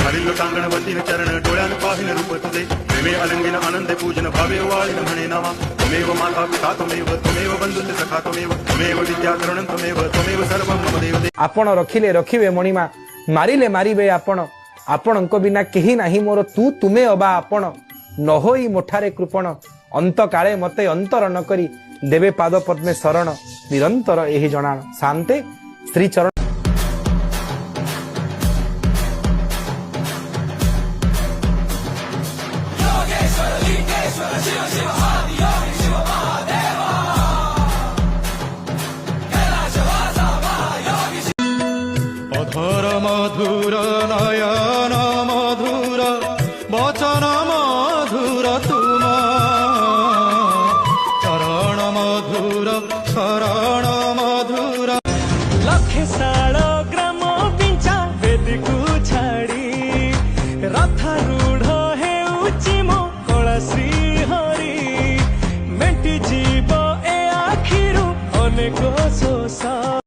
हरिल्लो टांगण वतीन चरण डोळ्यान पाहिन रूप तुझे प्रेमे अलंगिन आनंद पूजन भावे वाळीन म्हणे नामा त्वमेव माता पिता त्वमेव बंधुते सखा त्वमेव विद्या करणं त्वमेव सर्वं मम देवते। आपण रखिले रखिबे मणिमा मारिले मारिबे आपणक बिना केही नाही मोर तू तुमे अबा आपण न होई मोठारे कृपण अंत काळे मते अंतर न करी देवे पाद पद्मे शरण निरंतर एही जणाण शांते श्री चरण। अधर मधुर नयन मधुर वचन मधुर तुम चरण मधुर शरण मधुर लक्षेशाल ग्राम पिंचा वेदकू छाड़ी रथारूढ़ हेउची मो कला श्री हरि मेटी जीव ए आखिरु अनेक शोषा